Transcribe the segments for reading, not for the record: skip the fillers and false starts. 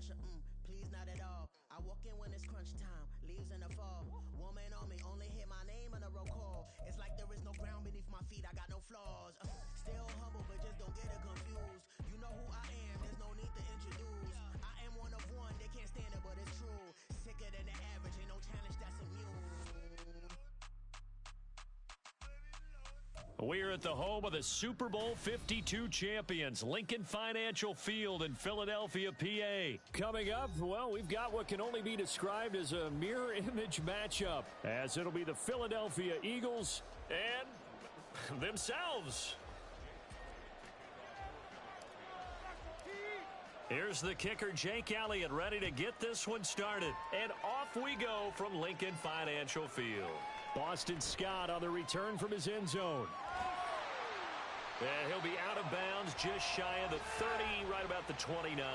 pressure, please not at all. I walk in when it's crunch time, leaves in the fall. Woman on me, only hit my name on a roll call. It's like there is no ground beneath my feet, I got no flaws. Still humble, but just don't get it confused. You know who I am, there's no need to introduce. I am one of one, they can't stand it, but it's true. Sicker than the average, ain't no challenge that's immune. We're at the home of the Super Bowl 52 champions, Lincoln Financial Field in Philadelphia, PA. Coming up, well, we've got what can only be described as a mirror image matchup, as it'll be the Philadelphia Eagles and themselves. Here's the kicker, Jake Elliott, ready to get this one started. And off we go from Lincoln Financial Field. Boston Scott on the return from his end zone. And he'll be out of bounds just shy of the 30, right about the 29.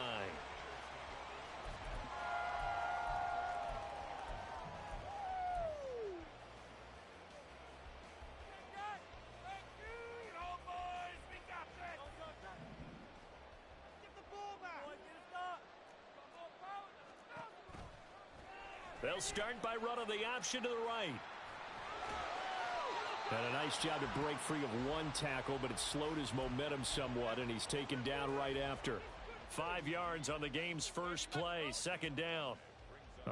They'll start by running the option to the right. And a nice job to break free of one tackle, but it slowed his momentum somewhat, and he's taken down right after. 5 yards on the game's first play, second down.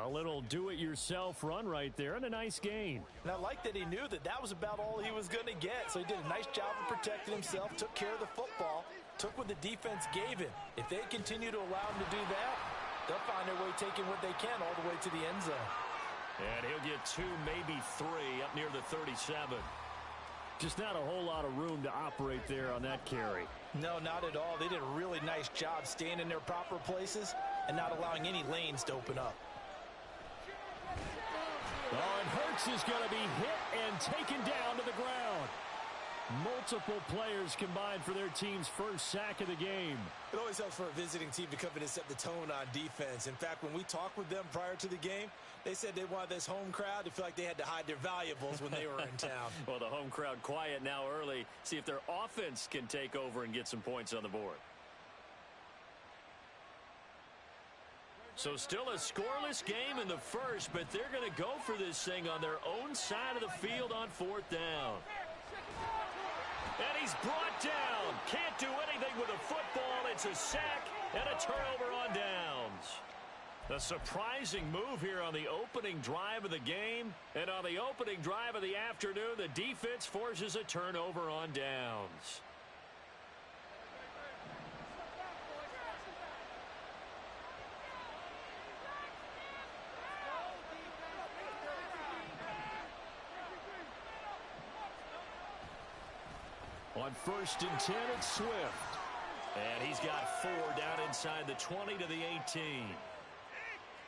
A little do-it-yourself run right there, and a nice gain. And I like that he knew that that was about all he was going to get, so he did a nice job of protecting himself, took care of the football, took what the defense gave him. If they continue to allow him to do that, they'll find their way taking what they can all the way to the end zone. And he'll get 2, maybe 3, up near the 37. Just not a whole lot of room to operate there on that carry. No, not at all. They did a really nice job staying in their proper places and not allowing any lanes to open up. Oh, and Hurts is going to be hit and taken down to the ground. Multiple players combined for their team's first sack of the game. It always helps for a visiting team to come in and set the tone on defense. In fact, when we talked with them prior to the game, they said they wanted this home crowd to feel like they had to hide their valuables when they were in town. Well, the home crowd quiet now early. See if their offense can take over and get some points on the board. So still a scoreless game in the first, but they're going to go for this thing on their own side of the field on 4th down. And he's brought down. Can't do anything with a football. It's a sack and a turnover on downs. A surprising move here on the opening drive of the game. And on the opening drive of the afternoon, the defense forces a turnover on downs. On 1st and 10, it's Swift. And he's got 4 down inside the 20 to the 18.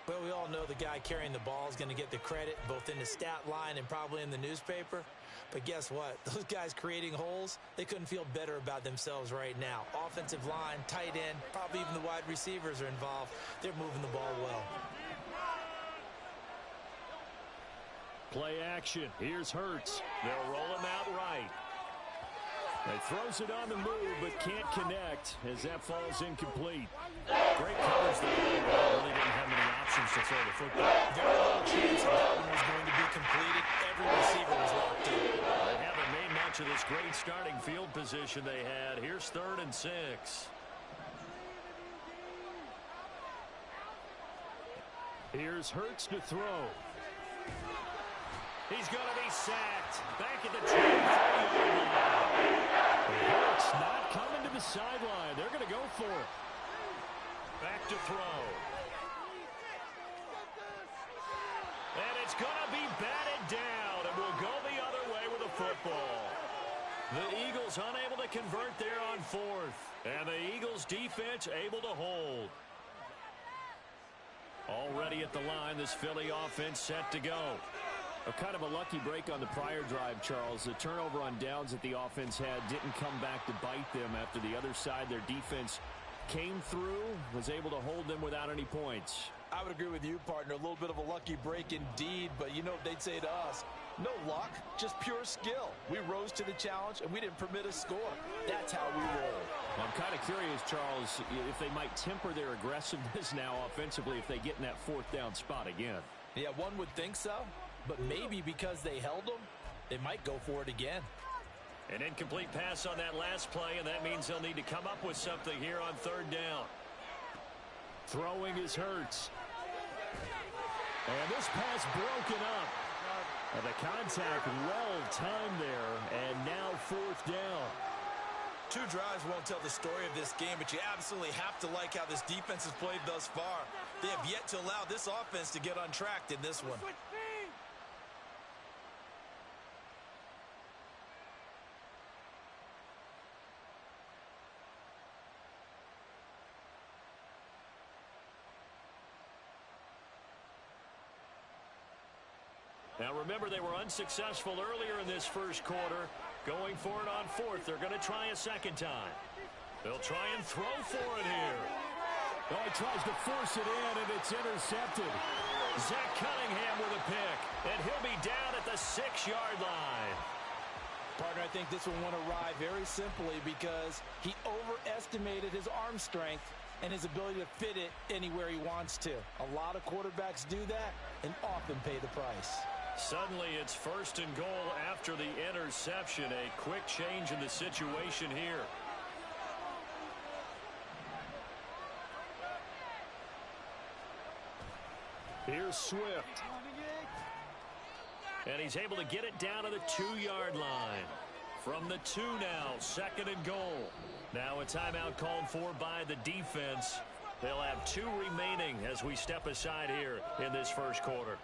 Well, we all know the guy carrying the ball is going to get the credit, both in the stat line and probably in the newspaper. But guess what? Those guys creating holes, they couldn't feel better about themselves right now. Offensive line, tight end, probably even the wide receivers are involved. They're moving the ball well. Play action. Here's Hurts. They'll roll him out right. He throws it on the move, but can't connect as that falls incomplete. Great coverage there. Really didn't have many options to throw the football. Very little chance that one was going to be completed. Every receiver was locked in. They haven't made much of this great starting field position they had. Here's 3rd and 6. Here's Hurts to throw. He's going to be sacked. Back at the 2. Hurts not coming to the sideline. They're going to go for it. Back to throw. And it's going to be batted down, and will go the other way with the football. The Eagles unable to convert there on 4th. And the Eagles defense able to hold. Already at the line, this Philly offense set to go. A kind of a lucky break on the prior drive, Charles. The turnover on downs that the offense had didn't come back to bite them after the other side. Their defense came through, was able to hold them without any points. I would agree with you, partner. A little bit of a lucky break indeed, but you know what they'd say to us. No luck, just pure skill. We rose to the challenge, and we didn't permit a score. That's how we roll. I'm kind of curious, Charles, if they might temper their aggressiveness now offensively if they get in that fourth down spot again. Yeah, one would think so, but maybe because they held them, they might go for it again. An incomplete pass on that last play, and that means they'll need to come up with something here on third down. Throwing is Hurts. And this pass broken up. And the contact well timed there, and now fourth down. 2 drives won't tell the story of this game, but you absolutely have to like how this defense has played thus far. They have yet to allow this offense to get untracked in this one. Now remember, they were unsuccessful earlier in this first quarter. Going for it on fourth. They're going to try a second time. They'll try and throw for it here. Oh, he tries to force it in, and it's intercepted. Zach Cunningham with a pick, and he'll be down at the 6-yard line. Partner, I think this one went awry very simply because he overestimated his arm strength and his ability to fit it anywhere he wants to. A lot of quarterbacks do that and often pay the price. Suddenly it's first and goal after the interception. A quick change in the situation here. Here's Swift. And he's able to get it down to the 2-yard line. From the 2 now, second and goal. Now a timeout called for by the defense. They'll have 2 remaining as we step aside here in this first quarter.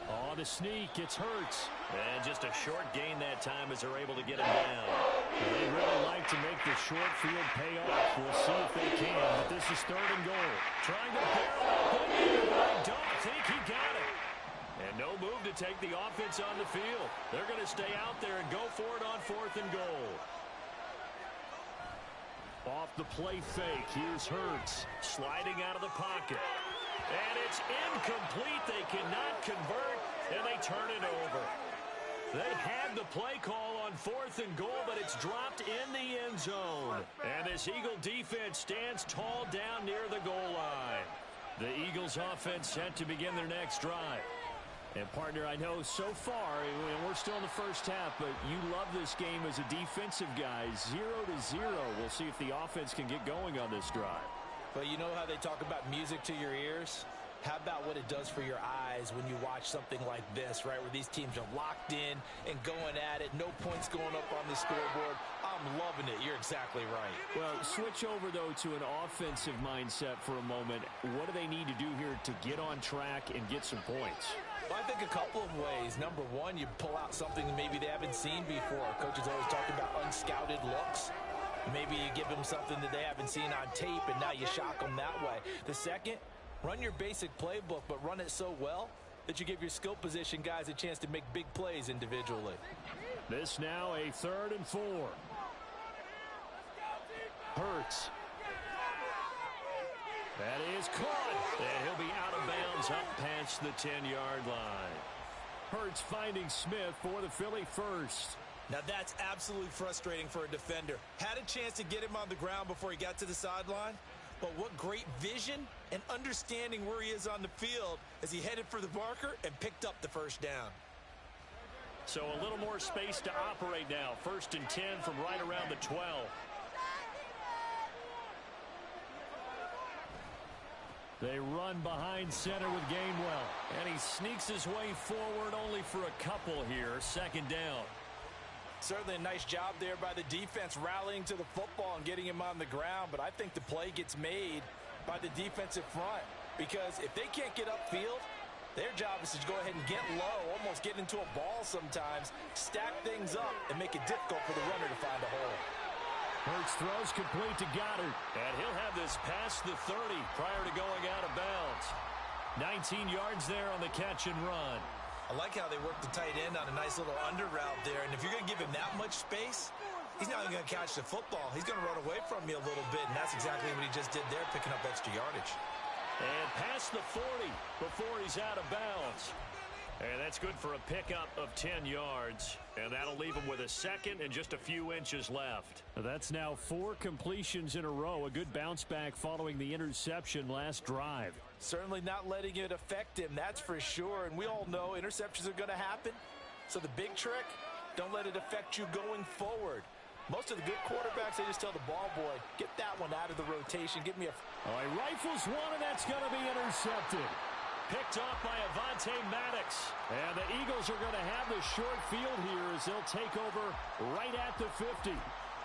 On the sneak, it's Hurts. And just a short gain that time as they're able to get him down. They really like to make the short field pay off. We'll see if they can, but this is third and goal. Trying to barrel up in here, but I don't think he got it. And no move to take the offense on the field. They're going to stay out there and go for it on fourth and goal. Off the play fake, here's Hurts. Sliding out of the pocket. And it's incomplete. They cannot convert, and they turn it over. They had the play call on fourth and goal, but it's dropped in the end zone. And this Eagle defense stands tall down near the goal line. The Eagles offense set to begin their next drive. And, partner, I know so far, and we're still in the first half, but you love this game as a defensive guy. 0-0. We'll see if the offense can get going on this drive. But you know how they talk about music to your ears? How about what it does for your eyes when you watch something like this, right, where these teams are locked in and going at it, no points going up on the scoreboard? I'm loving it. You're exactly right. Well, switch over, though, to an offensive mindset for a moment. What do they need to do here to get on track and get some points? Well, I think a couple of ways. Number one, you pull out something that maybe they haven't seen before. Coaches always talk about unscouted looks. Maybe you give them something that they haven't seen on tape, and now you shock them that way. The second, run your basic playbook, but run it so well that you give your skill position guys a chance to make big plays individually. This now a 3rd and 4. Hurts. That is caught. And he'll be out of bounds up past the 10-yard line. Hurts finding Smith for the Philly first. Now that's absolutely frustrating for a defender. Had a chance to get him on the ground before he got to the sideline, but what great vision and understanding where he is on the field as he headed for the marker and picked up the first down. So a little more space to operate now. 1st and 10 from right around the 12. They run behind center with Gainwell. And he sneaks his way forward only for a couple here. 2nd down. Certainly a nice job there by the defense rallying to the football and getting him on the ground, but I think the play gets made by the defensive front because if they can't get upfield, their job is to go ahead and get low, almost get into a ball sometimes, stack things up, and make it difficult for the runner to find a hole. Hurts throws complete to Goddard. And he'll have this past the 30 prior to going out of bounds. 19 yards there on the catch and run. I like how they work the tight end on a nice little under route there. And if you're going to give him that much space, He's not going to catch the football. He's going to run away from me a little bit, and that's exactly what he just did there, picking up extra yardage. And past the 40 before he's out of bounds. And that's good for a pickup of 10 yards. And that'll leave him with a second and just a few inches left. That's now 4 completions in a row. A good bounce back following the interception last drive. Certainly not letting it affect him, that's for sure. And we all know interceptions are going to happen. So the big trick, don't let it affect you going forward. Most of the good quarterbacks, they just tell the ball boy, get that one out of the rotation. Give me a... Oh, he rifles one, and that's going to be intercepted. Picked off by Avonte Maddox. And the Eagles are going to have the short field here as they'll take over right at the 50.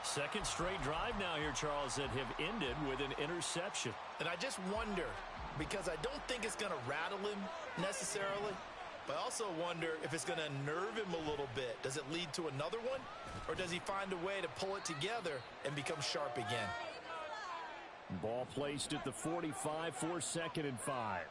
Second straight drive now here, Charles, that have ended with an interception. And I just wonder, because I don't think it's going to rattle him necessarily, but I also wonder if it's going to nerve him a little bit. Does it lead to another one? Or does he find a way to pull it together and become sharp again? Ball placed at the 45 for 2nd and 5.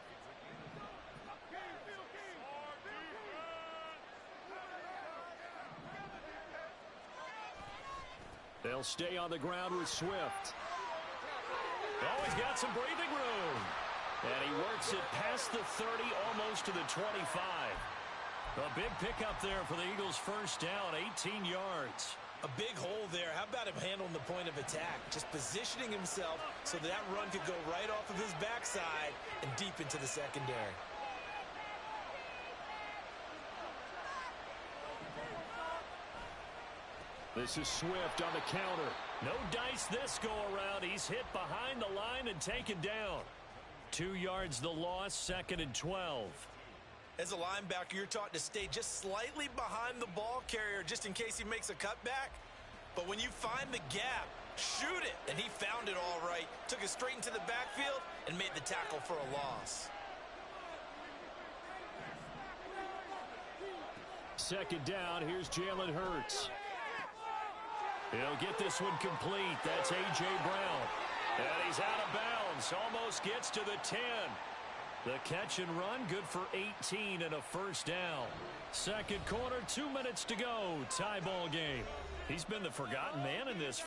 They'll stay on the ground with Swift. Oh, he's got some breathing room. And he works it past the 30, almost to the 25. A big pickup there for the Eagles' first down, 18 yards. A big hole there. How about him handling the point of attack? Just positioning himself so that run could go right off of his backside and deep into the secondary. This is Swift on the counter. No dice this go-around. He's hit behind the line and taken down. 2 yards the loss, 2nd and 12. As a linebacker, you're taught to stay just slightly behind the ball carrier just in case he makes a cutback. But when you find the gap, shoot it. And he found it all right. Took it straight into the backfield and made the tackle for a loss. 2nd down, here's Jalen Hurts. He'll get this one complete. That's A.J. Brown. And he's out of bounds. Almost gets to the 10. The catch and run, good for 18 and a first down. Second quarter, 2 minutes to go. Tie ball game. He's been the forgotten man in this